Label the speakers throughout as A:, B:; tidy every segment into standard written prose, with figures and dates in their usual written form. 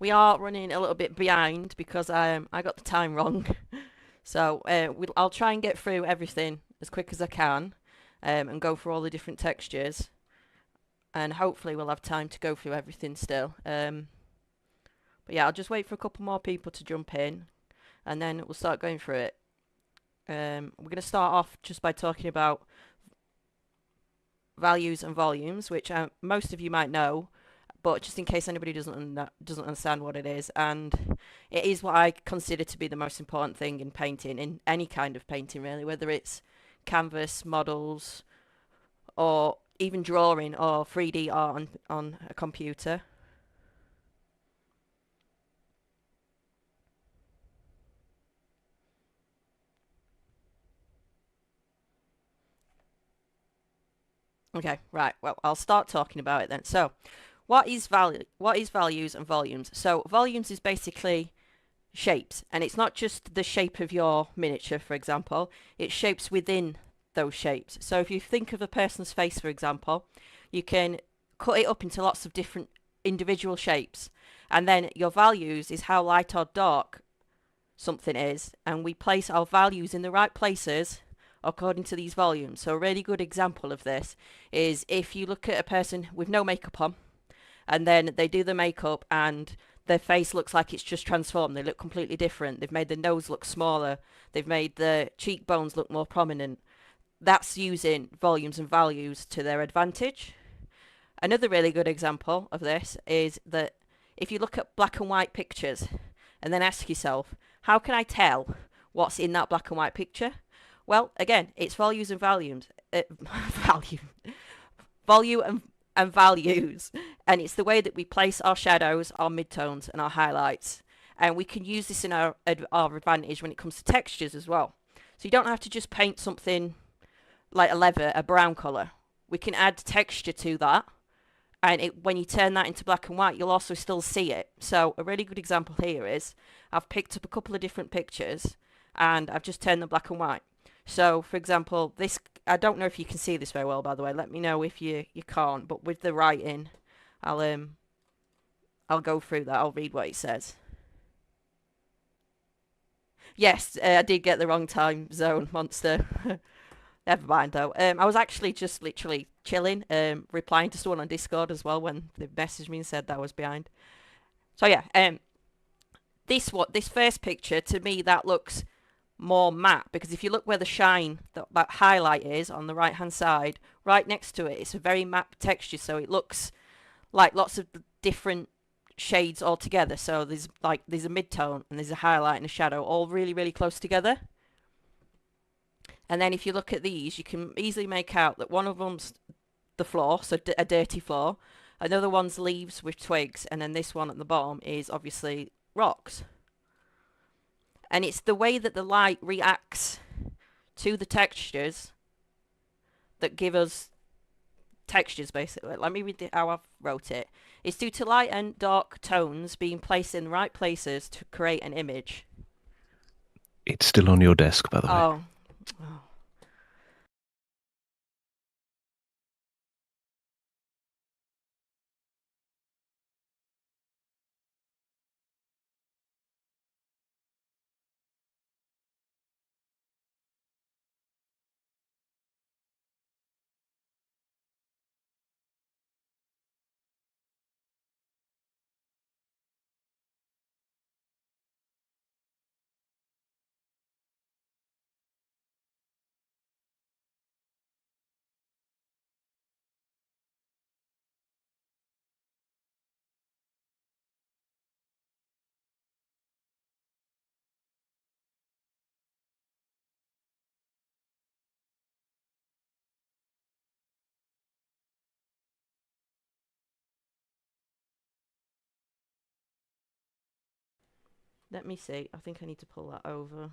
A: We are running a little bit behind because I got the time wrong. So I'll try and get through everything as quick as I can, and go through all the different textures, and hopefully we'll have time to go through everything still. But yeah, I'll just wait for a couple more people to jump in, and then we'll start going through it. We're going to start off just by talking about values and volumes, which most of you might know, but just in case anybody doesn't understand what it is, and it is what I consider to be the most important thing in painting, in any kind of painting really, whether it's canvas, models, or even drawing or 3D art on a computer. Okay, right. Well, I'll start talking about it then. So, what is value? What is values and volumes? So, volumes is basically shapes, and it's not just the shape of your miniature, for example. It's shapes within those shapes. So, if you think of a person's face, for example, you can cut it up into lots of different individual shapes, and then your values is how light or dark something is, and we place our values in the right places according to these volumes. So a really good example of this is if you look at a person with no makeup on, and then they do the makeup and their face looks like it's just transformed. They look completely different. They've made the nose look smaller. They've made the cheekbones look more prominent. That's using volumes and values to their advantage. Another really good example of this is that if you look at black and white pictures and then ask yourself, how can I tell what's in that black and white picture? Well, again, it's values and values. Value, volume and values. And it's the way that we place our shadows, our midtones, and our highlights. And we can use this in our advantage when it comes to textures as well. So you don't have to just paint something like a leather, a brown colour. We can add texture to that. And when you turn that into black and white, you'll also still see it. So a really good example here is I've picked up a couple of different pictures and I've just turned them black and white. So, for example, this, I don't know if you can see this very well, by the way. Let me know if you can't. But with the writing, I'll go through that. I'll read what it says. Yes, I did get the wrong time zone, monster. Never mind though. I was actually just literally chilling, replying to someone on Discord as well when they messaged me and said that I was behind. So yeah, this first picture to me that looks more matte because if you look where the shine that highlight is on the right hand side, right next to it, it's a very matte texture, so it looks like lots of different shades all together. So there's a mid-tone and there's a highlight and a shadow all really close together. And then if you look at these, you can easily make out that one of them's the floor, so a dirty floor. Another one's leaves with twigs, and then this one at the bottom is obviously rocks. And it's the way that the light reacts to the textures that give us textures, basically. Let me read how I've wrote it. It's due to light and dark tones being placed in the right places to create an image.
B: It's still on your desk, by the way.
A: Oh. Oh. Let me see. I think I need to pull that over.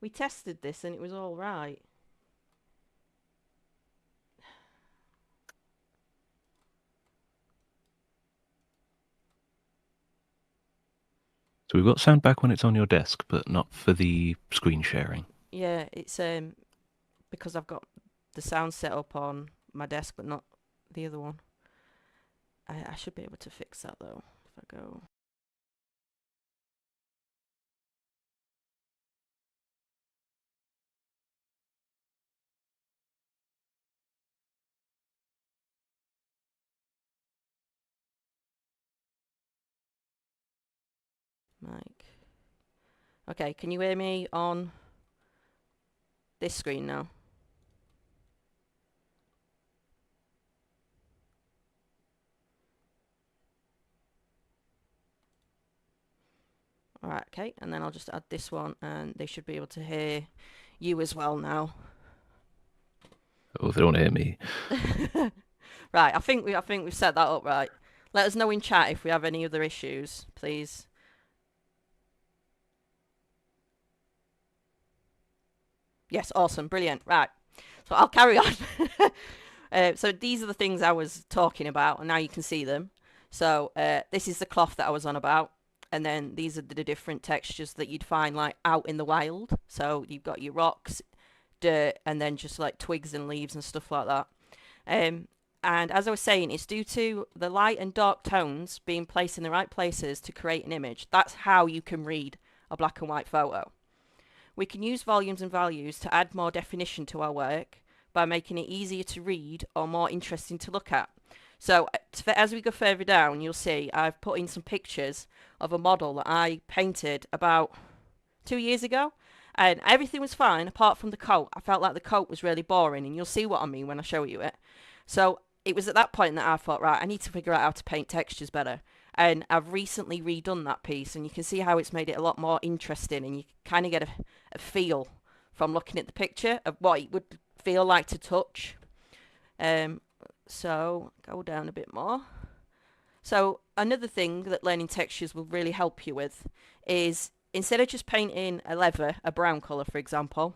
A: We tested this and it was all right.
B: So we've got sound back when it's on your desk, but not for the screen sharing.
A: Yeah, it's because I've got the sound set up on my desk but not the other one. I should be able to fix that though. If I go... Mike. Okay, can you hear me on this screen now? Alright, okay, and then I'll just add this one and they should be able to hear you as well now.
B: Oh, they don't hear me.
A: Right, I think we've set that up right. Let us know in chat if we have any other issues, please. Yes, awesome, brilliant. Right, so I'll carry on. So these are the things I was talking about, and now you can see them. So this is the cloth that I was on about, and then these are the different textures that you'd find like out in the wild. So you've got your rocks, dirt, and then just like twigs and leaves and stuff like that. And as I was saying, it's due to the light and dark tones being placed in the right places to create an image. That's how you can read a black and white photo. We can use volumes and values to add more definition to our work by making it easier to read or more interesting to look at. So as we go further down, you'll see I've put in some pictures of a model that I painted about 2 years ago. And everything was fine apart from the coat. I felt like the coat was really boring, and you'll see what I mean when I show you it. So it was at that point that I thought, right, I need to figure out how to paint textures better. And I've recently redone that piece, and you can see how it's made it a lot more interesting, and you kind of get a feel from looking at the picture of what it would feel like to touch. So go down a bit more. So another thing that learning textures will really help you with is instead of just painting a leather, a brown colour for example,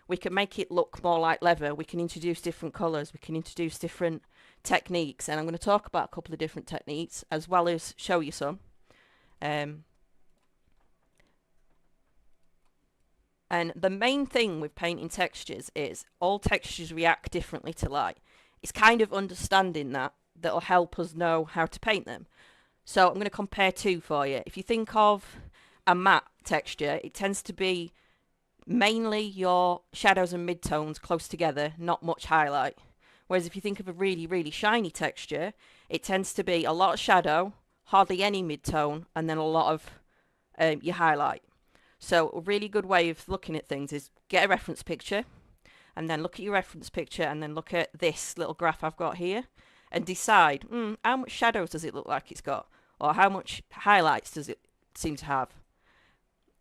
A: we can make it look more like leather. We can introduce different colours. We can introduce different techniques. And I'm going to talk about a couple of different techniques as well as show you some. And the main thing with painting textures is all textures react differently to light. It's kind of understanding that'll help us know how to paint them. So I'm going to compare two for you. If you think of a matte texture, it tends to be mainly your shadows and midtones close together, not much highlight. Whereas if you think of a really, really shiny texture, it tends to be a lot of shadow, hardly any midtone, and then a lot of your highlight. So a really good way of looking at things is get a reference picture, and then look at your reference picture, and then look at this little graph I've got here, and decide, how much shadows does it look like it's got? Or how much highlights does it seem to have?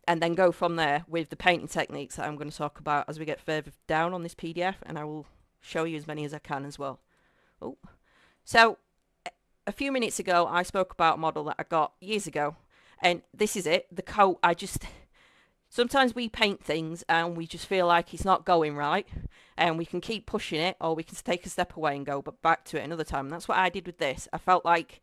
A: And then go from there with the painting techniques that I'm going to talk about as we get further down on this PDF, and I will show you as many as I can as well. Oh, so a few minutes ago I spoke about a model that I got years ago, and this is it. The coat, sometimes we paint things and we just feel like it's not going right, and we can keep pushing it, or we can take a step away and go back to it another time. And that's what I did with this. I felt like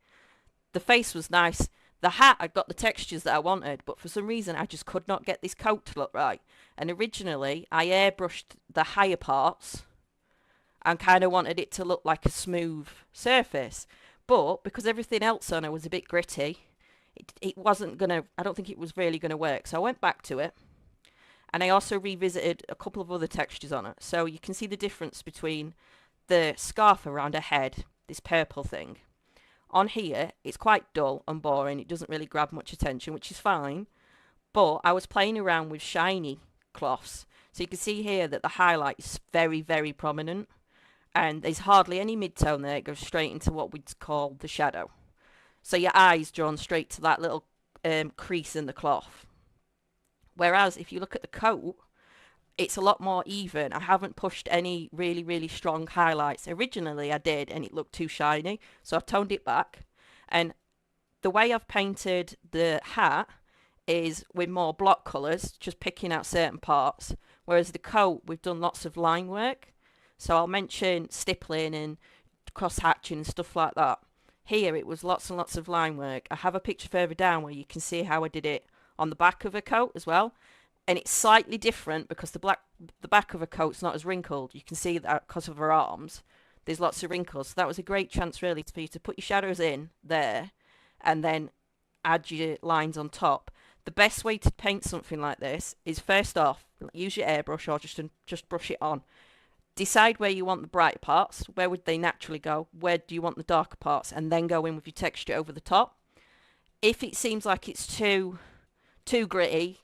A: the face was nice. The hat, I got the textures that I wanted, but for some reason I just could not get this coat to look right. And originally I airbrushed the higher parts and kind of wanted it to look like a smooth surface. But because everything else on it was a bit gritty, it wasn't going to, I don't think it was really going to work. So I went back to it, and I also revisited a couple of other textures on it. So you can see the difference between the scarf around her head, this purple thing. On here, it's quite dull and boring. It doesn't really grab much attention, which is fine. But I was playing around with shiny cloths. So you can see here that the highlight is very, very prominent. And there's hardly any midtone there. It goes straight into what we'd call the shadow. So your eye's drawn straight to that little crease in the cloth. Whereas if you look at the coat, it's a lot more even. I haven't pushed any really, really strong highlights. Originally I did, and it looked too shiny, so I've toned it back. And the way I've painted the hat is with more block colours, just picking out certain parts, whereas the coat, we've done lots of line work. So I'll mention stippling and cross-hatching and stuff like that. Here it was lots and lots of line work. I have a picture further down where you can see how I did it on the back of a coat as well. And it's slightly different because the back of her coat's not as wrinkled. You can see that because of her arms. there's lots of wrinkles. So that was a great chance really for you to put your shadows in there and then add your lines on top. The best way to paint something like this is first off, use your airbrush or just brush it on. Decide where you want the bright parts, where would they naturally go, where do you want the darker parts, and then go in with your texture over the top. If it seems like it's too gritty,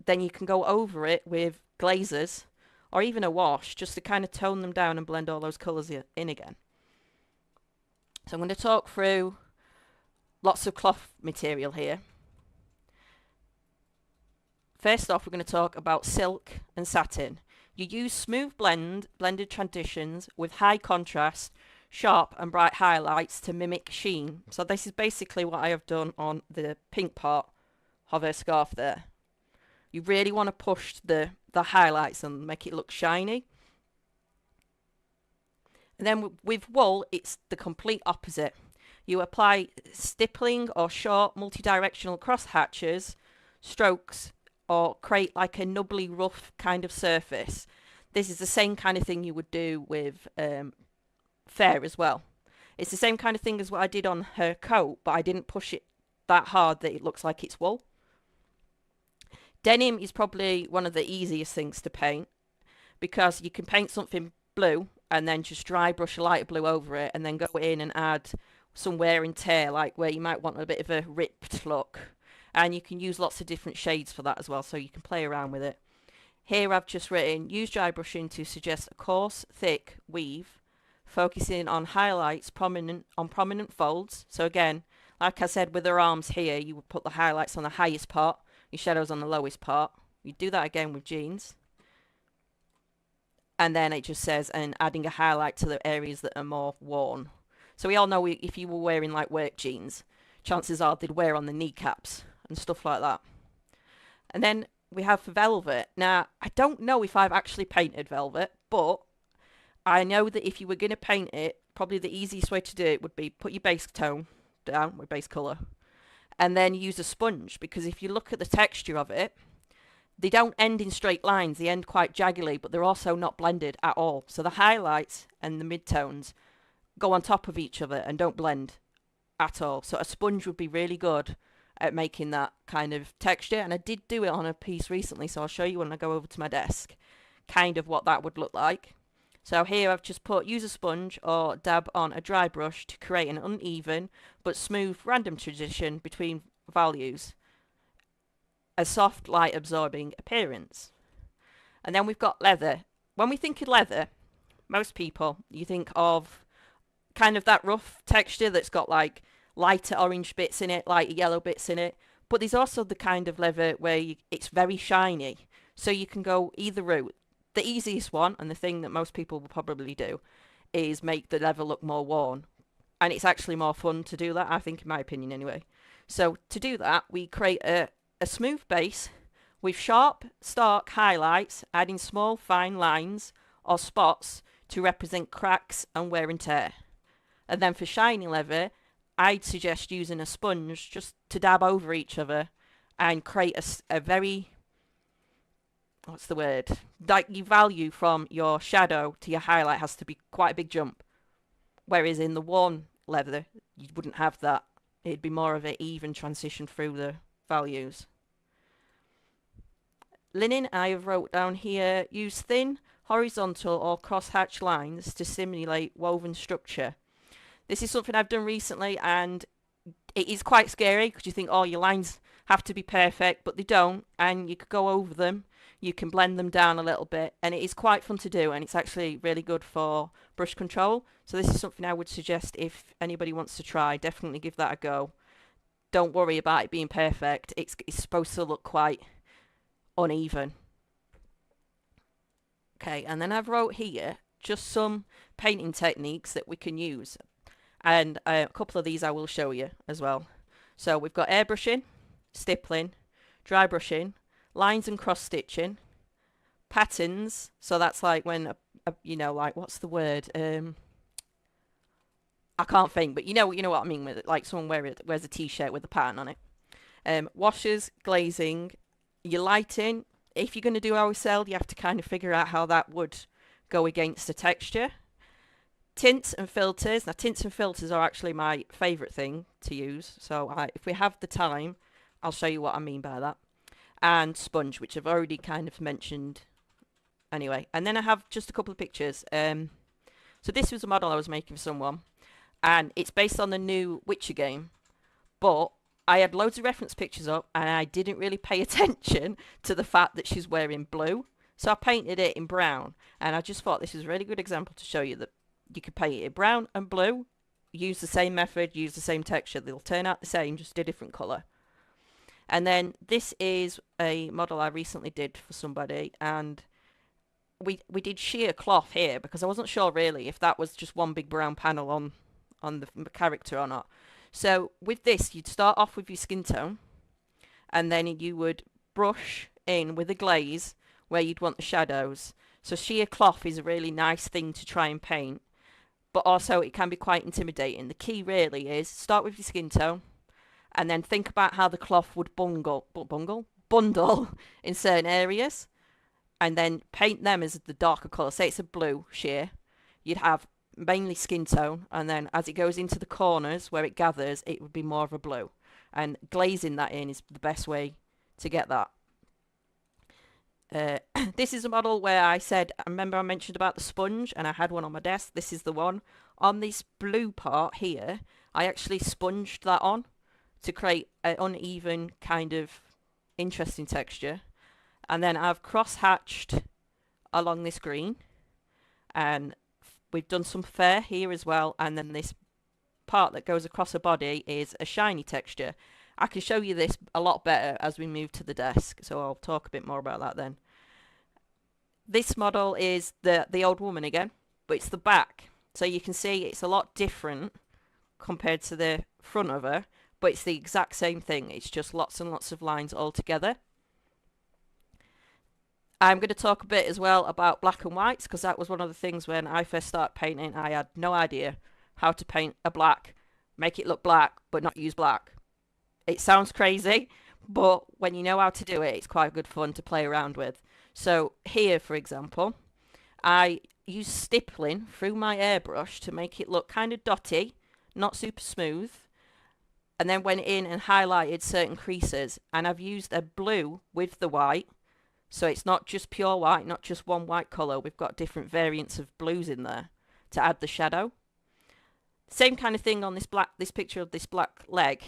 A: then you can go over it with glazes or even a wash just to kind of tone them down and blend all those colours in again. So I'm going to talk through lots of cloth material here. First off, we're going to talk about silk and satin. You use smooth blended transitions with high contrast, sharp and bright highlights to mimic sheen. So this is basically what I have done on the pink part of her scarf there. You really want to push the highlights and make it look shiny. And then with wool, it's the complete opposite. You apply stippling or short multi-directional cross hatches, strokes, or create like a nubbly rough kind of surface. This is the same kind of thing you would do with fair as well. It's the same kind of thing as what I did on her coat, but I didn't push it that hard that it looks like it's wool. Denim is probably one of the easiest things to paint because you can paint something blue and then just dry brush a lighter blue over it and then go in and add some wear and tear, like where you might want a bit of a ripped look. And you can use lots of different shades for that as well, so you can play around with it. Here I've just written, use dry brushing to suggest a coarse, thick weave, focusing on highlights on prominent folds. So again, like I said with her arms here, you would put the highlights on the highest part, your shadows on the lowest part. You do that again with jeans. And then it just says, and adding a highlight to the areas that are more worn. So we all know if you were wearing like work jeans, chances are they'd wear on the kneecaps and stuff like that. And then we have velvet. Now, I don't know if I've actually painted velvet, but I know that if you were going to paint it, probably the easiest way to do it would be put your base tone down, with base colour, and then use a sponge, because if you look at the texture of it, they don't end in straight lines, they end quite jaggedly, but they're also not blended at all. So the highlights and the midtones go on top of each other and don't blend at all. So a sponge would be really good at making that kind of texture, and I did do it on a piece recently, so I'll show you when I go over to my desk kind of what that would look like. So here I've just put use a sponge or dab on a dry brush to create an uneven but smooth random transition between values, a soft light absorbing appearance. And then we've got leather. When we think of leather, most people, you think of kind of that rough texture that's got like lighter orange bits in it, lighter yellow bits in it. But there's also the kind of leather where it's very shiny. So you can go either route. The easiest one, and the thing that most people will probably do, is make the leather look more worn. And it's actually more fun to do that, I think, in my opinion anyway. So to do that, we create a smooth base with sharp, stark highlights, adding small, fine lines or spots to represent cracks and wear and tear. And then for shiny leather, I'd suggest using a sponge just to dab over each other and create a very, what's the word? Like your value from your shadow to your highlight has to be quite a big jump. Whereas in the worn leather, you wouldn't have that. It'd be more of an even transition through the values. Linen, I have wrote down here, use thin, horizontal or cross-hatch lines to simulate woven structure. This is something I've done recently, and it is quite scary because you think, oh, your lines have to be perfect, but they don't, and you could go over them, you can blend them down a little bit, and it is quite fun to do, and it's actually really good for brush control. So this is something I would suggest if anybody wants to try, definitely give that a go. Don't worry about it being perfect. It's supposed to look quite uneven. Okay, and then I've wrote here just some painting techniques that we can use. And a couple of these I will show you as well. So we've got airbrushing, stippling, dry brushing, lines and cross stitching, patterns. So that's like when, you know, like what's the word? I can't think, but you know what I mean with it. Like someone wears a t-shirt with a pattern on it. Washes, glazing, your lighting. If you're going to do OSL, you have to kind of figure out how that would go against the texture. tints and filters. Now, tints and filters are actually my favourite thing to use. So if we have the time, I'll show you what I mean by that. And sponge, which I've already kind of mentioned anyway. And then I have just a couple of pictures. So this was a model I was making for someone, and it's based on the new Witcher game. But I had loads of reference pictures up, and I didn't really pay attention to the fact that she's wearing blue. So I painted it in brown, and I just thought this was a really good example to show you that you could paint it brown and blue, use the same method, use the same texture. They'll turn out the same, just a different colour. And then this is a model I recently did for somebody, and we did sheer cloth here because I wasn't sure really if that was just one big brown panel on the character or not. So with this, you'd start off with your skin tone, and then you would brush in with a glaze where you'd want the shadows. So sheer cloth is a really nice thing to try and paint, but also it can be quite intimidating. The key really is start with your skin tone, and then think about how the cloth would bundle in certain areas, and then paint them as the darker colour. Say it's a blue sheer, you'd have mainly skin tone, and then as it goes into the corners where it gathers, it would be more of a blue. And glazing that in is the best way to get that. This is a model where I remember I mentioned about the sponge, and I had one on my desk. This is the one. On this blue part here, I actually sponged that on to create an uneven kind of interesting texture. And then I've cross-hatched along this green, and we've done some fair here as well, and then this part that goes across her body is a shiny texture. I can show you this a lot better as we move to the desk, so I'll talk a bit more about that then. This model is the old woman again, but it's the back. So you can see it's a lot different compared to the front of her, but it's the exact same thing. It's just lots and lots of lines all together. I'm going to talk a bit as well about black and whites, because that was one of the things when I first started painting. I had no idea how to paint a black, make it look black, but not use black. It sounds crazy, but when you know how to do it, it's quite good fun to play around with. So here, for example, I used stippling through my airbrush to make it look kind of dotty, not super smooth, and then went in and highlighted certain creases. And I've used a blue with the white, so it's not just pure white, not just one white colour. We've got different variants of blues in there to add the shadow. Same kind of thing on this picture of this black leg.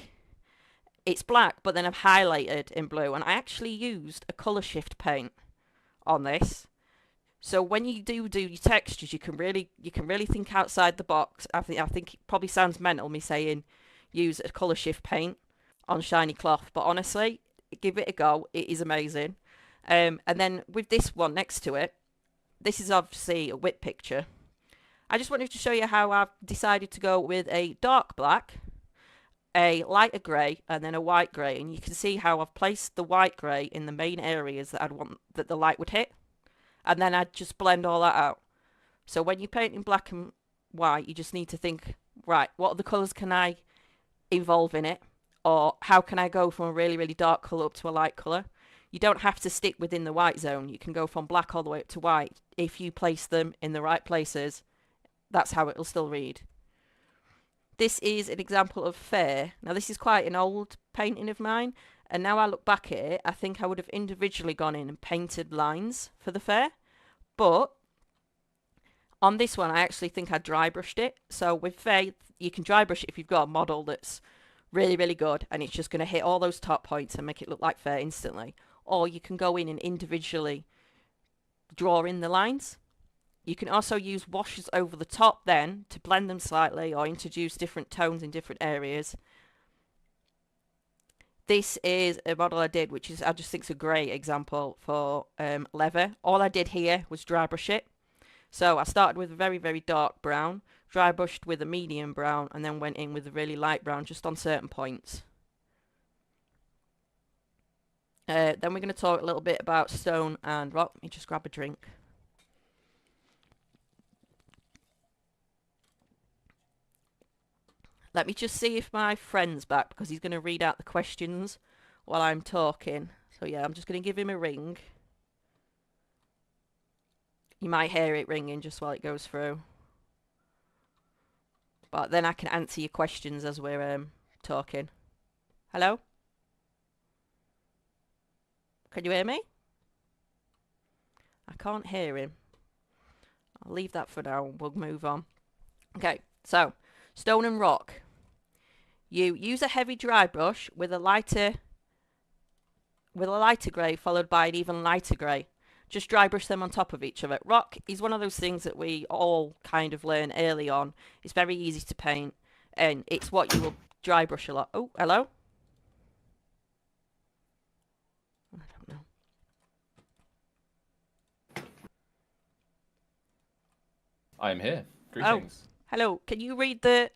A: It's black, but then I've highlighted in blue, and I actually used a colour shift paint on this. So when you do your textures, you can really think outside the box. I think it probably sounds mental me saying use a colour shift paint on shiny cloth, but honestly, give it a go. It is amazing. And then with this one next to it, this is obviously a whip picture. I just wanted to show you how I've decided to go with a dark black, a lighter grey, and then a white grey. And you can see how I've placed the white grey in the main areas that I'd want that the light would hit. And then I'd just blend all that out. So when you're painting black and white, you just need to think, right, what other colours can I involve in it? Or how can I go from a really, really dark colour up to a light colour? You don't have to stick within the white zone. You can go from black all the way up to white. If you place them in the right places, that's how it'll still read. This is an example of fair. Now, this is quite an old painting of mine, and now I look back at it, I think I would have individually gone in and painted lines for the fair. But on this one, I actually think I dry brushed it. So with fair, you can dry brush it if you've got a model that's really, really good, and it's just going to hit all those top points and make it look like fair instantly. Or you can go in and individually draw in the lines. You can also use washes over the top then to blend them slightly or introduce different tones in different areas. This is a model I did, which is I just think is a great example for leather. All I did here was dry brush it. So I started with a very, very dark brown, dry brushed with a medium brown, and then went in with a really light brown just on certain points. Then we're going to talk a little bit about stone and rock. Let me just grab a drink. Let me just see if my friend's back, because he's going to read out the questions while I'm talking. So yeah, I'm just going to give him a ring. You might hear it ringing just while it goes through. but then I can answer your questions as we're talking. Hello? Can you hear me? I can't hear him. I'll leave that for now. We'll move on. Okay, so stone and rock. You use a heavy dry brush with a lighter grey followed by an even lighter grey. Just dry brush them on top of each other. Rock is one of those things that we all kind of learn early on. It's very easy to paint, and it's what you will dry brush a lot. Oh, hello? I don't know.
C: I am here.
A: Oh,
C: Greetings.
A: hello. Can you read the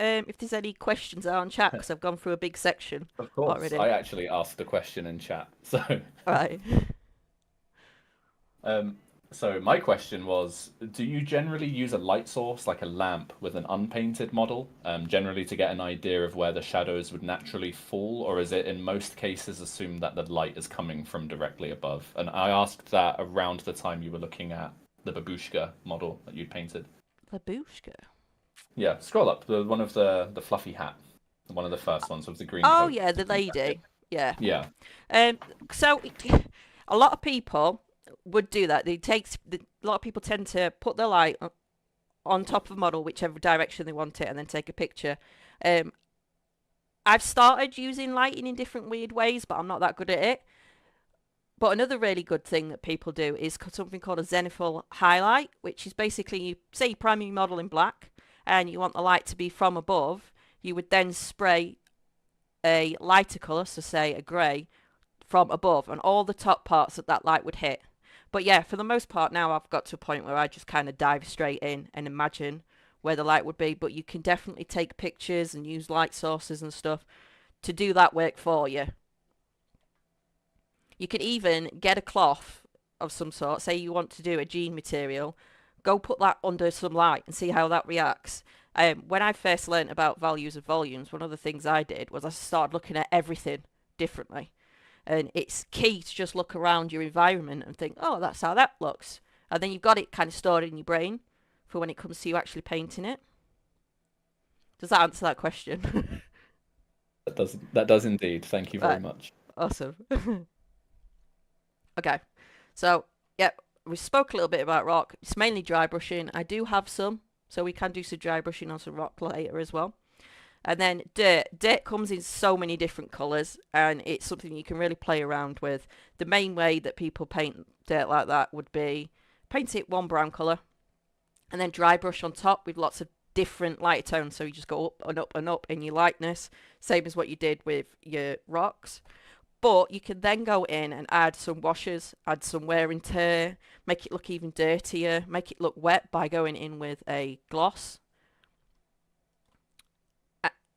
A: if there's any questions on chat? Because I've gone through a big section
C: Of course,
A: already.
C: I actually asked the question in chat. So,
A: Right.
C: um, so my question was, do you generally use a light source like a lamp with an unpainted model, generally to get an idea of where the shadows would naturally fall, or is it in most cases assumed that the light is coming from directly above? And I asked that around the time you were looking at the babushka model that you painted.
A: Babushka.
C: Yeah, scroll up. The one of the fluffy hat, one of the first ones with the green
A: Oh
C: coat.
A: yeah, the lady. Yeah.
C: Yeah.
A: So a lot of people would do that. A lot of people tend to put their light on top of the model, whichever direction they want it, and then take a picture. I've started using lighting in different weird ways, but I'm not that good at it. But another really good thing that people do is something called a zenithal highlight, which is basically, you say you prime your model in black, and you want the light to be from above. You would then spray a lighter colour, so say a grey, from above, and all the top parts that light would hit. But yeah, for the most part now I've got to a point where I just kind of dive straight in and imagine where the light would be. But you can definitely take pictures and use light sources and stuff to do that work for you. You can even get a cloth of some sort, say you want to do a jean material, go put that under some light and see how that reacts. When I first learnt about values and volumes, one of the things I did was I started looking at everything differently. And it's key to just look around your environment and think, oh, that's how that looks. And then you've got it kind of stored in your brain for when it comes to you actually painting it. Does that answer that question?
C: That does indeed. Thank you very
A: Right.
C: much.
A: Awesome. Okay. So, yeah, we spoke a little bit about rock. It's mainly dry brushing. I do have some, so we can do some dry brushing on some rock later as well. And then dirt. Dirt comes in so many different colours, and it's something you can really play around with. The main way that people paint dirt like that would be paint it one brown colour, and then dry brush on top with lots of different lighter tones. So you just go up and up and up in your lightness, same as what you did with your rocks. But you can then go in and add some washes, add some wear and tear, make it look even dirtier, make it look wet by going in with a gloss.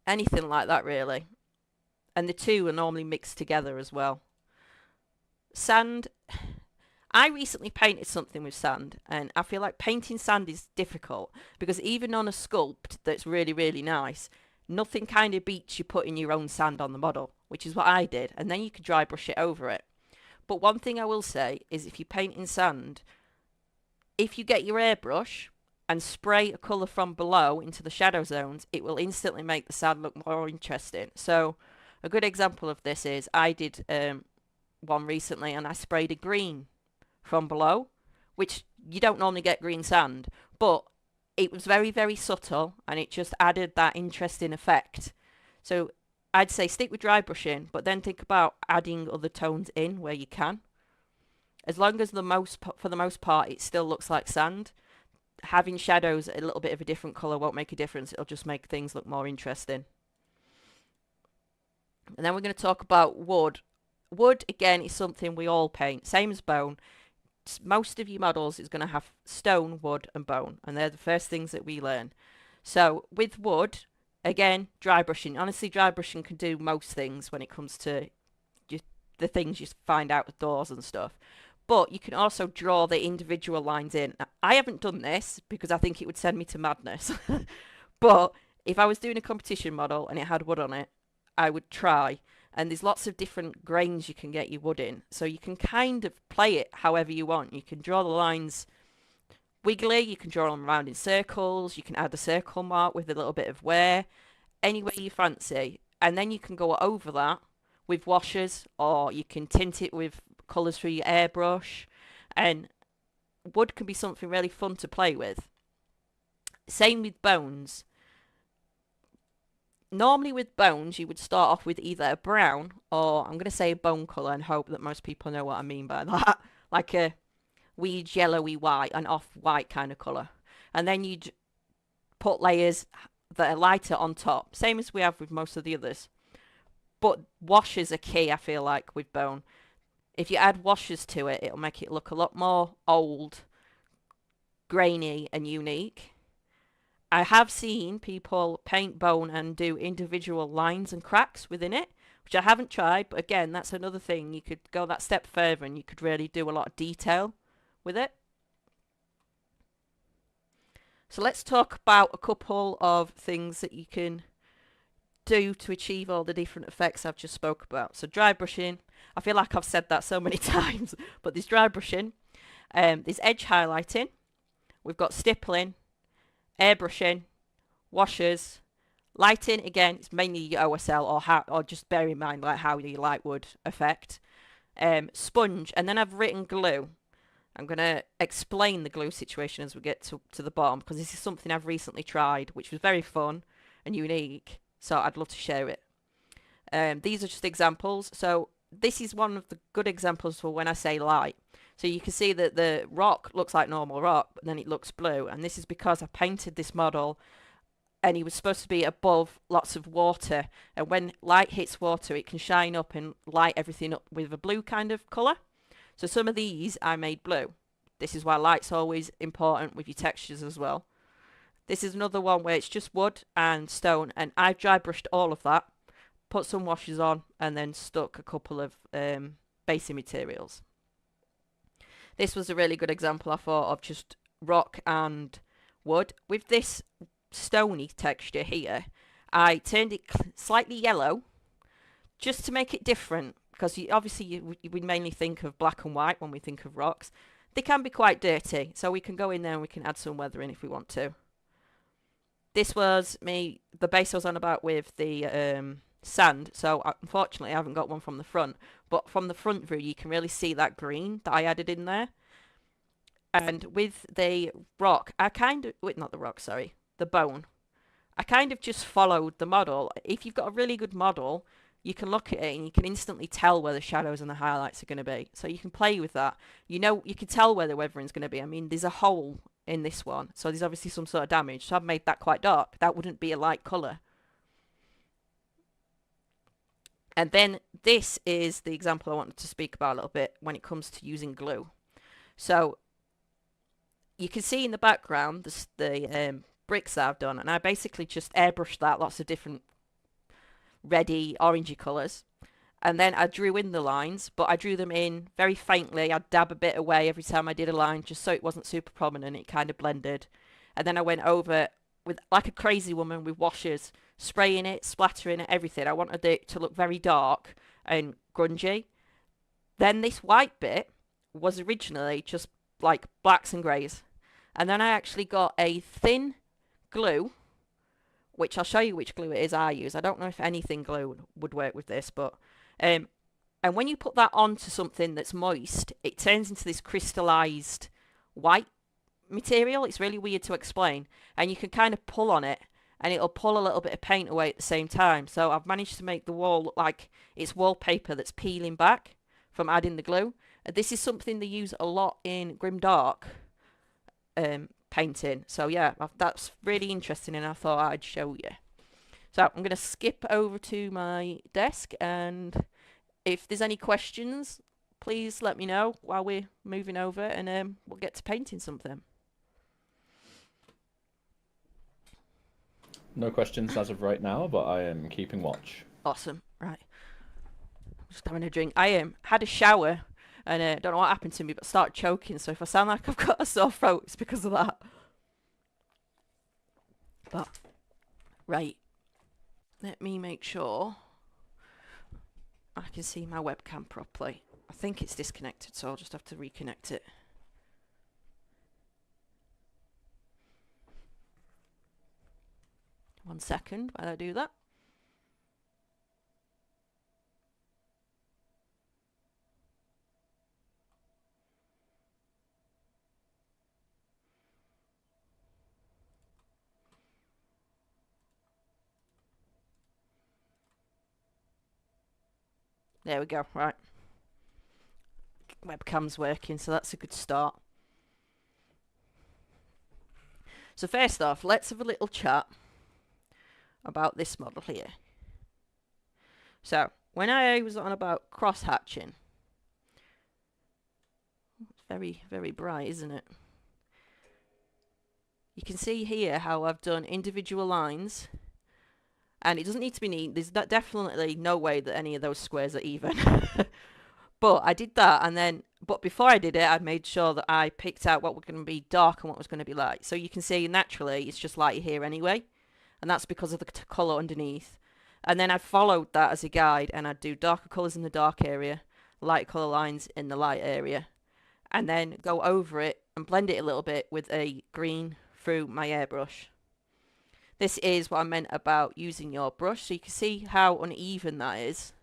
A: Anything like that, really. And the two are normally mixed together as well. Sand. I recently painted something with sand, and I feel like painting sand is difficult because even on a sculpt that's really, really nice, nothing kind of beats you putting your own sand on the model, which is what I did, and then you could dry brush it over it. But one thing I will say is if you paint in sand, if you get your airbrush and spray a colour from below into the shadow zones, it will instantly make the sand look more interesting. So a good example of this is I did one recently and I sprayed a green from below, which you don't normally get green sand, but it was very, very subtle and it just added that interesting effect. So I'd say stick with dry brushing, but then think about adding other tones in where you can. As long as for the most part it still looks like sand, having shadows a little bit of a different colour won't make a difference. It'll just make things look more interesting. And then we're going to talk about wood. Wood, again, is something we all paint, same as bone. Most of your models is going to have stone, wood and bone, and they're the first things that we learn. So with wood, again, dry brushing. Honestly, dry brushing can do most things when it comes to the things you find outdoors and stuff. But you can also draw the individual lines in. Now, I haven't done this because I think it would send me to madness. But if I was doing a competition model and it had wood on it, I would try. And there's lots of different grains you can get your wood in. So you can kind of play it however you want. You can draw the lines wiggly, you can draw them around in circles. You can add a circle mark with a little bit of wear, any way you fancy. And then you can go over that with washes, or you can tint it with colours through your airbrush. And wood can be something really fun to play with. Same with bones. Normally with bones, you would start off with either a brown or I'm going to say a bone colour and hope that most people know what I mean by that. Like a weed yellowy white, an off-white kind of colour. And then you'd put layers that are lighter on top, same as we have with most of the others. But washes are key, I feel like, with bone. If you add washes to it, it'll make it look a lot more old, grainy and unique. I have seen people paint bone and do individual lines and cracks within it, which I haven't tried, but again, that's another thing. You could go that step further and you could really do a lot of detail with it. So let's talk about a couple of things that you can do to achieve all the different effects I've just spoke about. So dry brushing, I feel like I've said that so many times, but there's dry brushing, there's edge highlighting, we've got stippling, airbrushing, washers, lighting. Again, it's mainly your OSL or just bear in mind like how your light would affect. Sponge, and then I've written glue. I'm going to explain the glue situation as we get to the bottom, because this is something I've recently tried, which was very fun and unique, so I'd love to share it. These are just examples. So this is one of the good examples for when I say light. So you can see that the rock looks like normal rock, but then it looks blue. And this is because I painted this model and he was supposed to be above lots of water. And when light hits water, it can shine up and light everything up with a blue kind of colour. So some of these I made blue. This is why light's always important with your textures as well. This is another one where it's just wood and stone, and I've dry brushed all of that, put some washes on, and then stuck a couple of basing materials. This was a really good example, I thought, of just rock and wood. With this stony texture here, I turned it slightly yellow just to make it different, because obviously we mainly think of black and white when we think of rocks. They can be quite dirty, so we can go in there and we can add some weathering if we want to. This was the base I was on about with the sand, so unfortunately I haven't got one from the front, but from the front view you can really see that green that I added in there. And with the rock, the bone, I kind of just followed the model. If you've got a really good model, you can look at it and you can instantly tell where the shadows and the highlights are going to be. So you can play with that. You can tell where the weathering's going to be. I mean, there's a hole in this one, so there's obviously some sort of damage. So I've made that quite dark. That wouldn't be a light colour. And then this is the example I wanted to speak about a little bit when it comes to using glue. So you can see in the background the bricks that I've done, and I basically just airbrushed that, lots of different reddy, orangey colours. And then I drew in the lines, but I drew them in very faintly. I'd dab a bit away every time I did a line, just so it wasn't super prominent. It kind of blended. And then I went over with, like a crazy woman, with washers, spraying it, splattering it, everything. I wanted it to look very dark and grungy. Then this white bit was originally just like blacks and greys. And then I actually got a thin glue, which I'll show you which glue it is I use. I don't know if anything glue would work with this, but and when you put that onto something that's moist, it turns into this crystallized white material. It's really weird to explain, and you can kind of pull on it and it'll pull a little bit of paint away at the same time. So I've managed to make the wall look like it's wallpaper that's peeling back from adding the glue. This is something they use a lot in grimdark painting. So yeah, that's really interesting, and I thought I'd show you. So I'm going to skip over to my desk, and if there's any questions, please let me know while we're moving over, and we'll get to painting something.
C: No questions as of right now, but I am keeping watch.
A: Awesome. Right. I'm just having a drink. I had a shower, and don't know what happened to me, but started choking. So if I sound like I've got a sore throat, it's because of that. But right, let me make sure I can see my webcam properly. I think it's disconnected, so I'll just have to reconnect it. 1 second while I do that. There we go, right. Webcam's working, so that's a good start. So first off, let's have a little chat about this model here. So, when I was on about cross-hatching, it's very, very bright, isn't it? You can see here how I've done individual lines, and it doesn't need to be neat. There's definitely no way that any of those squares are even. But I did that, and then, but before I did it, I made sure that I picked out what was going to be dark and what was going to be light. So you can see naturally it's just light here anyway, and that's because of the colour underneath. And then I followed that as a guide, and I'd do darker colours in the dark area, light colour lines in the light area, and then go over it and blend it a little bit with a green through my airbrush. This is what I meant about using your brush, so you can see how uneven that is.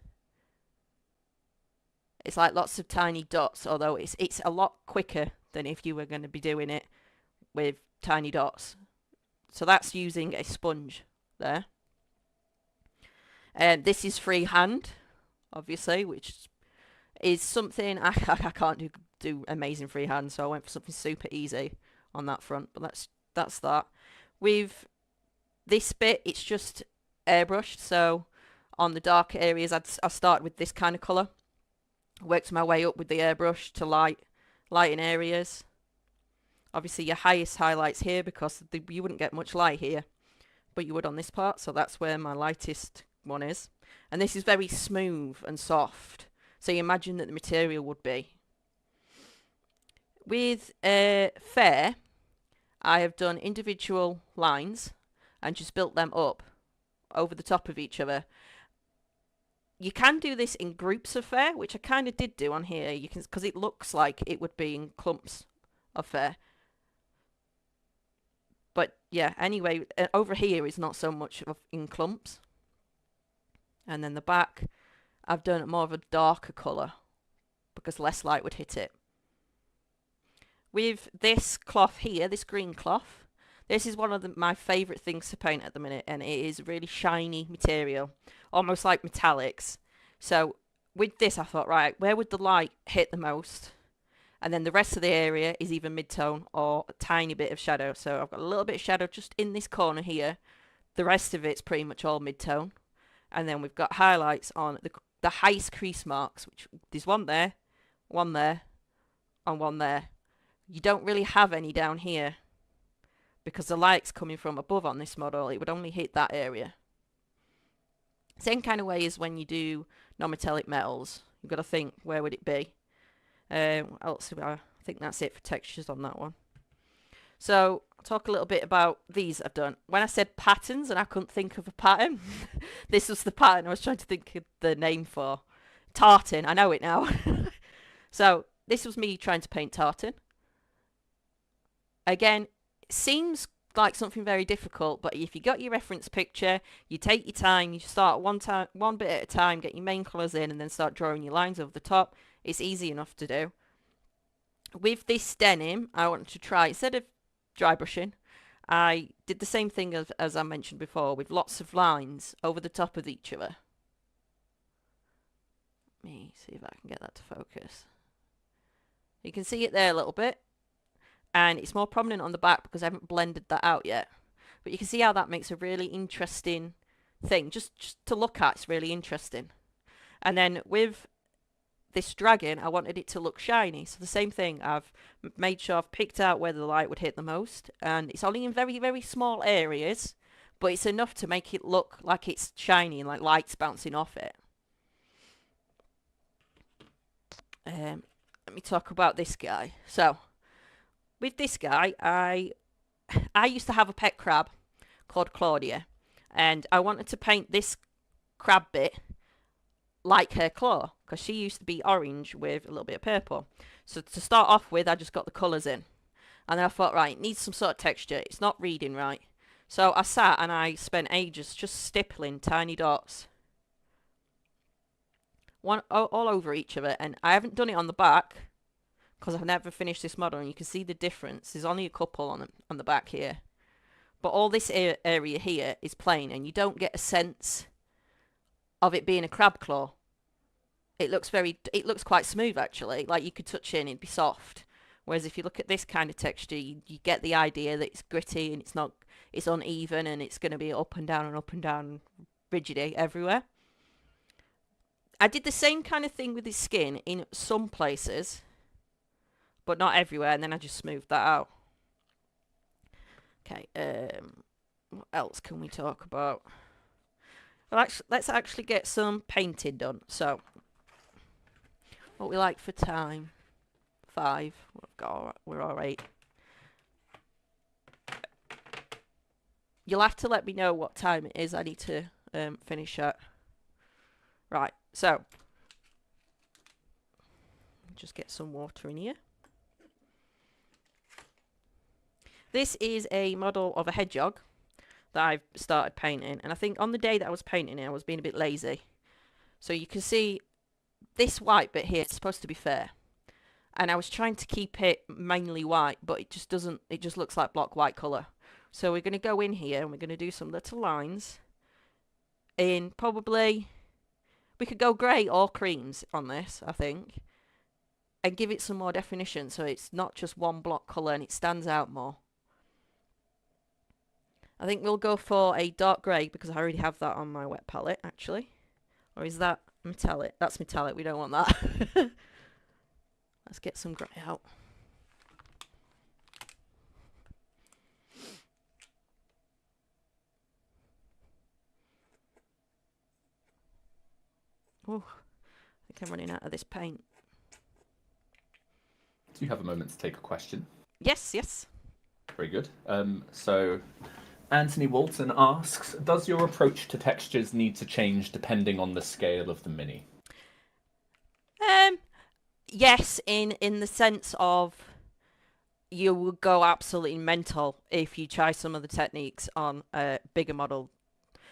A: It's like lots of tiny dots, although it's a lot quicker than if you were going to be doing it with tiny dots. So that's using a sponge there. And this is freehand, obviously, which is something I can't do amazing freehand, so I went for something super easy on that front. But that's that. With this bit, it's just airbrushed. So on the dark areas, I start with this kind of colour. Worked my way up with the airbrush to lighten areas. Obviously, your highest highlights here because you wouldn't get much light here, but you would on this part. So that's where my lightest one is. And this is very smooth and soft. So you imagine that the material would be. With fair, I have done individual lines and just built them up over the top of each other. You can do this in groups of fair, which I kind of did do on here. You can, because it looks like it would be in clumps of fair. But yeah, anyway, over here is not so much of in clumps. And then the back, I've done more of a darker colour because less light would hit it. With this cloth here, this green cloth, this is one of my favourite things to paint at the minute, and it is really shiny material, almost like metallics. So with this, I thought, right, where would the light hit the most? And then the rest of the area is either mid-tone or a tiny bit of shadow. So I've got a little bit of shadow just in this corner here. The rest of it's pretty much all mid-tone. And then we've got highlights on the highest crease marks, which there's one there, and one there. You don't really have any down here because the light's coming from above on this model. It would only hit that area. Same kind of way as when you do non-metallic metals. You've got to think, where would it be? I think that's it for textures on that one. So I'll talk a little bit about these I've done. When I said patterns and I couldn't think of a pattern, this was the pattern I was trying to think of the name for. Tartan, I know it now. So this was me trying to paint tartan. Again, it seems like something very difficult, but if you got your reference picture, you take your time, you start one bit at a time, get your main colours in, and then start drawing your lines over the top. It's easy enough to do. With this denim, I wanted to try, instead of dry brushing, I did the same thing as I mentioned before, with lots of lines over the top of each other. Let me see if I can get that to focus. You can see it there a little bit, and it's more prominent on the back because I haven't blended that out yet. But you can see how that makes a really interesting thing. Just to look at, it's really interesting. And then with this dragon, I wanted it to look shiny. So the same thing, I've made sure I've picked out where the light would hit the most. And it's only in very, very small areas, but it's enough to make it look like it's shiny and like light's bouncing off it. Let me talk about this guy. So, with this guy, I used to have a pet crab called Claudia, and I wanted to paint this crab bit like her claw, because she used to be orange with a little bit of purple. So to start off with, I just got the colours in. And then I thought, right, it needs some sort of texture. It's not reading right. So I sat and I spent ages just stippling tiny dots, all over each of it, and I haven't done it on the back because I've never finished this model, and you can see the difference. There's only a couple on the back here, but all this area here is plain, and you don't get a sense of it being a crab claw. It looks quite smooth actually, like you could touch it and it'd be soft. Whereas if you look at this kind of texture, you get the idea that it's gritty and it's uneven and it's going to be up and down, rigidity everywhere. I did the same kind of thing with his skin in some places, but not everywhere, and then I just smoothed that out. Okay, what else can we talk about? Well, let's actually get some painting done. So, what we like for time? 5. We're all right. You'll have to let me know what time it is. I need to finish at. Right, so just get some water in here. This is a model of a hedgehog that I've started painting, and I think on the day that I was painting it, I was being a bit lazy. So you can see this white bit here is supposed to be fair, and I was trying to keep it mainly white, but it just doesn't. It just looks like block white colour. So we're going to go in here and we're going to do some little lines in probably, we could go grey or creams on this, I think, and give it some more definition so it's not just one block colour and it stands out more. I think we'll go for a dark grey because I already have that on my wet palette actually. Or is that metallic? That's metallic, we don't want that. Let's get some grey out. Oh, I think I'm running out of this paint.
C: Do you have a moment to take a question?
A: Yes.
C: Very good. So Anthony Walton asks, does your approach to textures need to change depending on the scale of the mini?
A: Yes, in the sense of you would go absolutely mental if you try some of the techniques on a bigger model.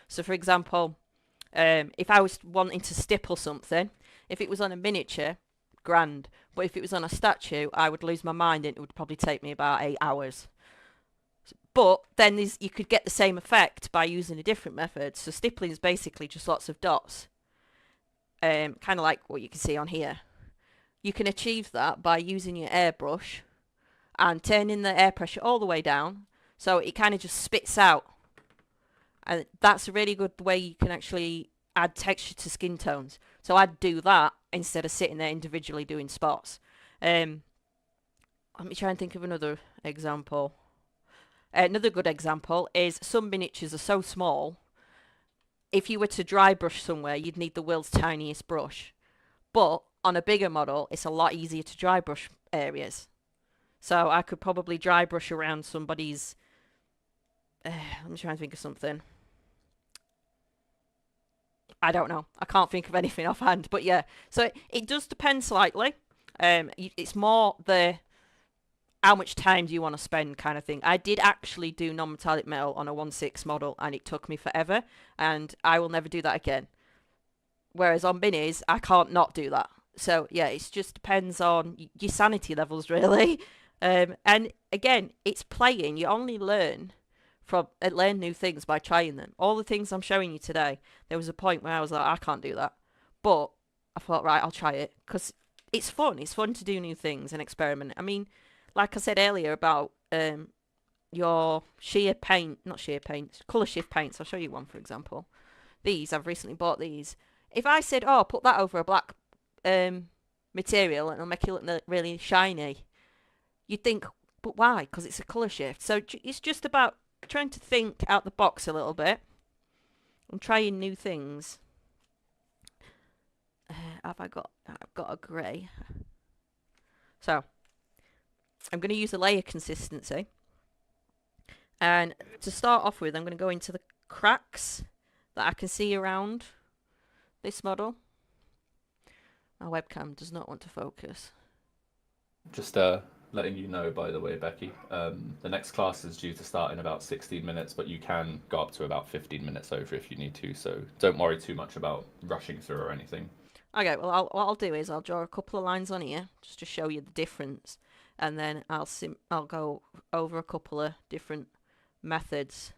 A: So for example, if I was wanting to stipple something, if it was on a miniature, grand. But if it was on a statue, I would lose my mind and it would probably take me about 8 hours. But then you could get the same effect by using a different method. So stippling is basically just lots of dots. Kind of like what you can see on here. You can achieve that by using your airbrush and turning the air pressure all the way down. So it kind of just spits out. And that's a really good way you can actually add texture to skin tones. So I'd do that instead of sitting there individually doing spots. Let me try and think of another example. Another good example is some miniatures are so small, if you were to dry brush somewhere, you'd need the world's tiniest brush. But on a bigger model, it's a lot easier to dry brush areas. So I could probably dry brush around somebody's... let me try and think of something. I don't know. I can't think of anything offhand. But yeah, so it does depend slightly. It's more the how much time do you want to spend kind of thing. I did actually do non-metallic metal on a 1/6 model, and it took me forever, and I will never do that again. Whereas on minis, I can't not do that. So yeah, it just depends on your sanity levels, really. And again, it's playing. You only learn new things by trying them. All the things I'm showing you today, there was a point where I was like, I can't do that. But I thought, right, I'll try it. Because it's fun. It's fun to do new things and experiment. I mean, like I said earlier about your colour shift paints. I'll show you one, for example. I've recently bought these. If I said, oh, put that over a black material and it'll make it look really shiny, you'd think, but why? Because it's a colour shift. So it's just about trying to think out the box a little bit and trying new things. I've got a grey. So I'm going to use a layer consistency. And to start off with, I'm going to go into the cracks that I can see around this model. My webcam does not want to focus.
C: Just letting you know, by the way, Becky. The next class is due to start in about 16 minutes, but you can go up to about 15 minutes over if you need to. So don't worry too much about rushing through or anything.
A: Okay, well, what I'll do is I'll draw a couple of lines on here just to show you the difference, and then I'll go over a couple of different methods.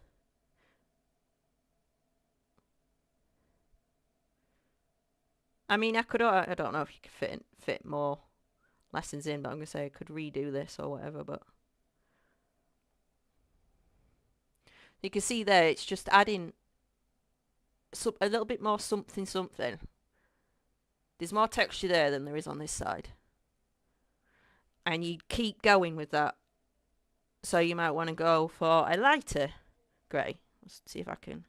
A: I mean, I don't know if you could fit more lessons in, but I'm gonna say I could redo this or whatever. But you can see there, it's just adding a little bit more something something. There's more texture there than there is on this side, and you keep going with that. So you might want to go for a lighter grey. Let's see if I can.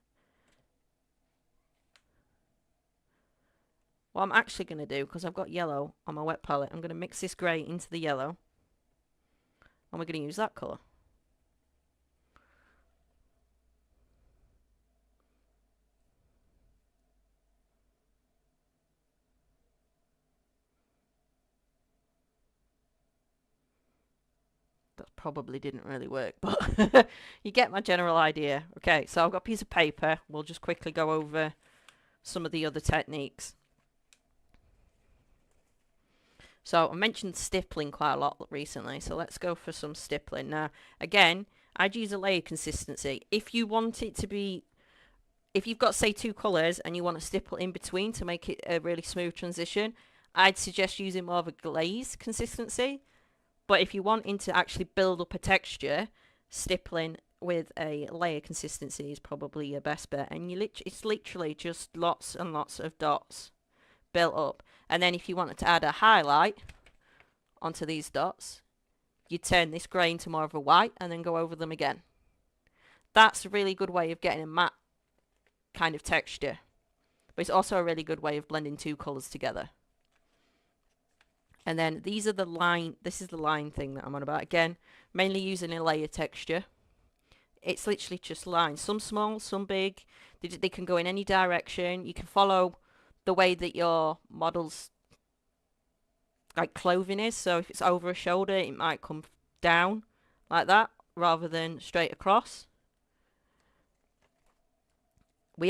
A: What I'm actually going to do, because I've got yellow on my wet palette, I'm going to mix this grey into the yellow, and we're going to use that colour. That probably didn't really work, but you get my general idea. Okay, so I've got a piece of paper. We'll just quickly go over some of the other techniques. So I mentioned stippling quite a lot recently, so let's go for some stippling. Now, again, I'd use a layer consistency. If you want it to be, if you've got, say, two colours and you want to stipple in between to make it a really smooth transition, I'd suggest using more of a glaze consistency. But if you're wanting to actually build up a texture, stippling with a layer consistency is probably your best bet. And it's literally just lots and lots of dots built up. And then if you wanted to add a highlight onto these dots, you turn this grey into more of a white and then go over them again. That's a really good way of getting a matte kind of texture. But it's also a really good way of blending two colours together. And then this is the line thing that I'm on about. Again, mainly using a layer texture. It's literally just lines. Some small, some big. They can go in any direction. You can follow the way that your model's like clothing is. So if it's over a shoulder, it might come down like that rather than straight across. I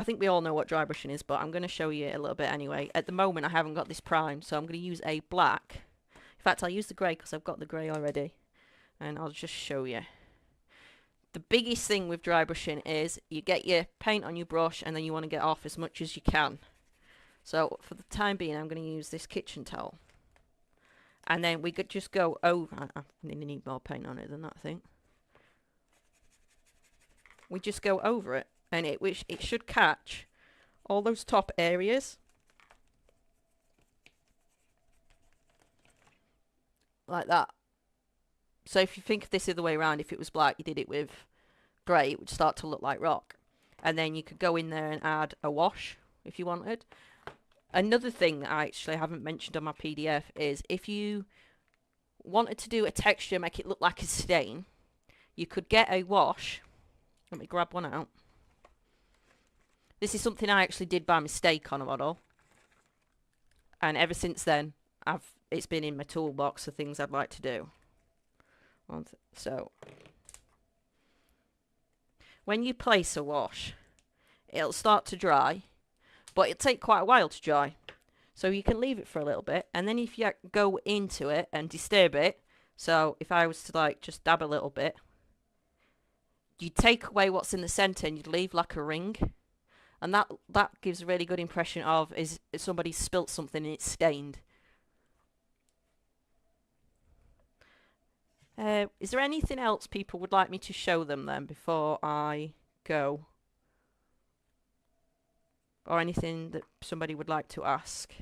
A: think we all know what dry brushing is, but I'm going to show you a little bit anyway. At the moment, I haven't got this primed, so I'm going to use a black. In fact, I'll use the grey because I've got the grey already. And I'll just show you. The biggest thing with dry brushing is you get your paint on your brush and then you want to get off as much as you can. So for the time being, I'm going to use this kitchen towel. And then we could just go over. I need more paint on it than that, I think. We just go over it. And it should catch all those top areas. Like that. So if you think of this the other way around, if it was black, you did it with grey, it would start to look like rock. And then you could go in there and add a wash if you wanted. Another thing that I actually haven't mentioned on my PDF is if you wanted to do a texture, make it look like a stain, you could get a wash. Let me grab one out. This is something I actually did by mistake on a model. And ever since then, it's been in my toolbox of things I'd like to do. So, when you place a wash, it'll start to dry, but it'll take quite a while to dry. So you can leave it for a little bit, and then if you go into it and disturb it, so if I was to like just dab a little bit, you take away what's in the centre and you'd leave like a ring. And that gives a really good impression of is somebody spilt something and it's stained. Is there anything else people would like me to show them then before I go? Or anything that somebody would like to ask?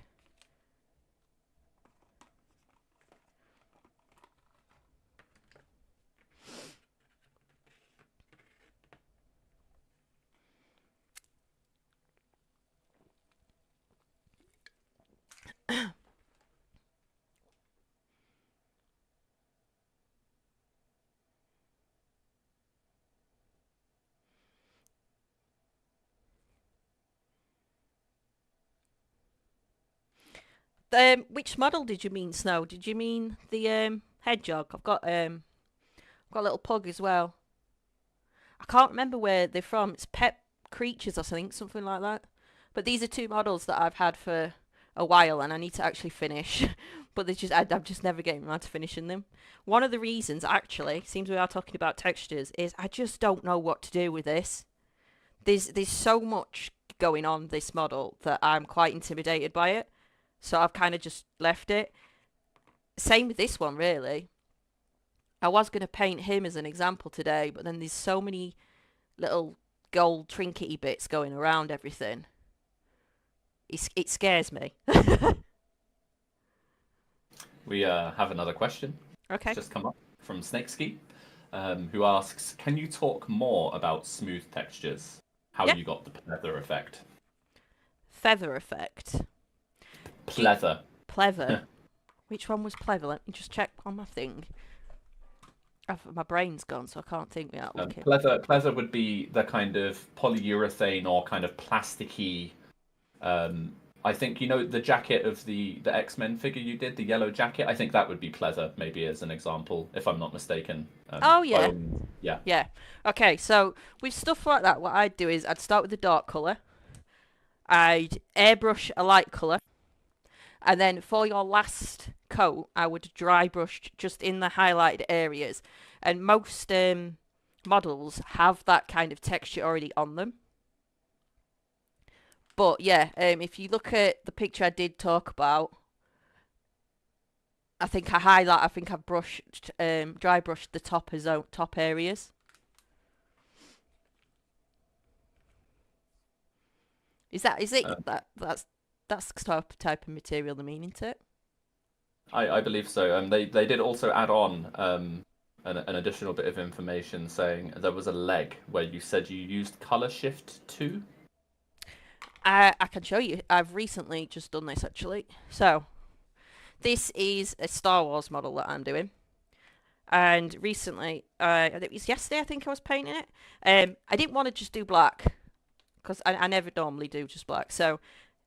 A: Which model did you mean, Snow? Did you mean the hedgehog. I've got a little pug as well. I can't remember where they're from. It's Pet Creatures, I think, something like that. But these are two models that I've had for a while, and I need to actually finish. But I'm just never getting around to finishing them. One of the reasons, actually, seems we are talking about textures, is I just don't know what to do with this. There's so much going on this model that I'm quite intimidated by it. So I've kind of just left it. Same with this one, really. I was going to paint him as an example today, but then there's so many little gold trinkety bits going around everything. It scares me.
C: We have another question.
A: Okay.
C: It's just come up from Snakeski, who asks, can you talk more about smooth textures? How
A: Yeah.
C: you got the pleather effect?
A: Feather effect.
C: Pleather.
A: Pleather. Which one was pleather? Let me just check on my thing. My brain's gone, so I can't think without looking.
C: Pleather would be the kind of polyurethane or kind of plasticky. I think you know the jacket of the X-Men figure you did, the yellow jacket. I think that would be pleather, maybe as an example, if I'm not mistaken.
A: Oh yeah,
C: yeah.
A: yeah. Okay, so with stuff like that, what I'd do is I'd start with the dark colour. I'd airbrush a light colour. And then for your last coat, I would dry brush just in the highlighted areas. And most models have that kind of texture already on them. But yeah, if you look at the picture I did talk about, I think I've brushed, dry brushed the top areas. Is it that's the type of material, the meaning to it?
C: I believe so. They did also add on an additional bit of information saying there was a leg where you said you used color shift 2.
A: I can show you. I've recently just done this actually. So this is a Star Wars model that I'm doing. And recently, it was yesterday I think I was painting it. I didn't want to just do black because I never normally do just black. So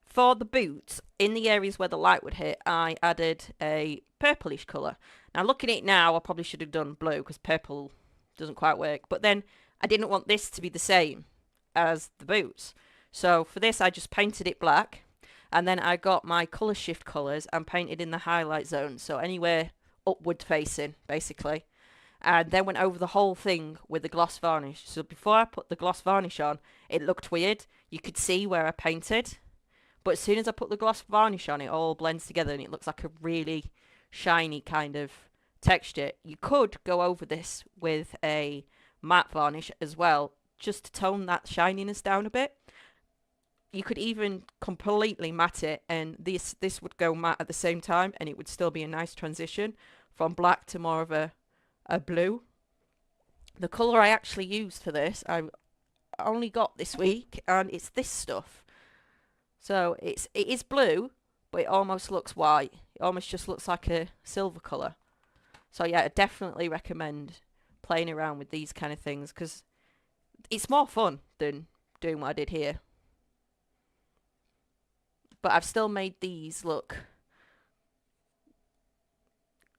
A: for the boots, in the areas where the light would hit, I added a purplish colour. Now looking at it now, I probably should have done blue because purple doesn't quite work. But then I didn't want this to be the same as the boots. So for this, I just painted it black. And then I got my colour shift colours and painted in the highlight zone. So anywhere upward facing, basically. And then went over the whole thing with the gloss varnish. So before I put the gloss varnish on, it looked weird. You could see where I painted. But as soon as I put the gloss varnish on, it all blends together and it looks like a really shiny kind of texture. You could go over this with a matte varnish as well, just to tone that shininess down a bit. You could even completely matte it, and this would go matte at the same time, and it would still be a nice transition from black to more of a blue. The colour I actually used for this, I only got this week, and it's this stuff. So it is blue, but it almost looks white. It almost just looks like a silver colour. So yeah, I definitely recommend playing around with these kind of things because it's more fun than doing what I did here. But I've still made these look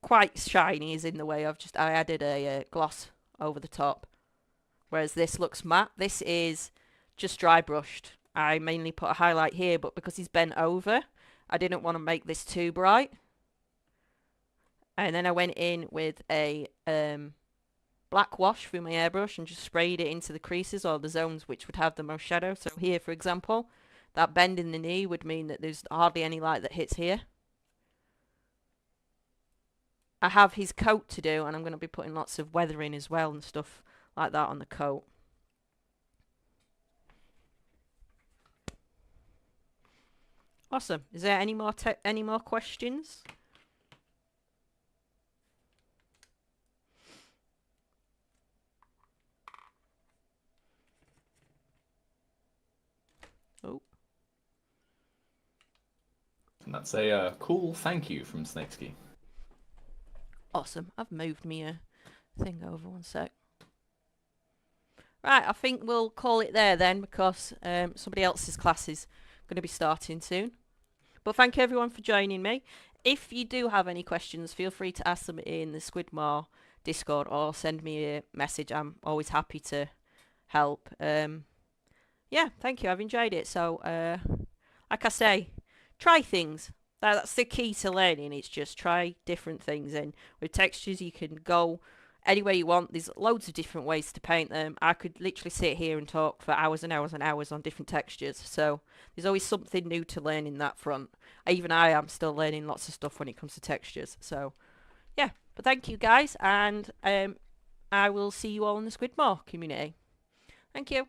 A: quite shiny, as in the way I added a gloss over the top. Whereas this looks matte. This is just dry brushed. I mainly put a highlight here, but because he's bent over, I didn't want to make this too bright. And then I went in with a black wash through my airbrush and just sprayed it into the creases or the zones which would have the most shadow. So here, for example, that bend in the knee would mean that there's hardly any light that hits here. I have his coat to do, and I'm going to be putting lots of weathering as well and stuff like that on the coat. Awesome. Is there any more questions? Oh.
C: And that's a cool thank you from Snakeski.
A: Awesome. I've moved me a thing over, one sec. Right, I think we'll call it there then because somebody else's class is going to be starting soon. But thank you everyone for joining me. if you do have any questions, feel free to ask them in the Squidmore Discord or send me a message. I'm always happy to help. Yeah, thank you. I've enjoyed it. So, like I say, try things. That's the key to learning. It's just try different things. And with textures, you can go anywhere you want. There's loads of different ways to paint them. I could literally sit here and talk for hours and hours and hours on different textures. So there's always something new to learn in that front. Even I am still learning lots of stuff when it comes to textures. So yeah, but thank you guys, and I will see you all in the Squidmore community. Thank you.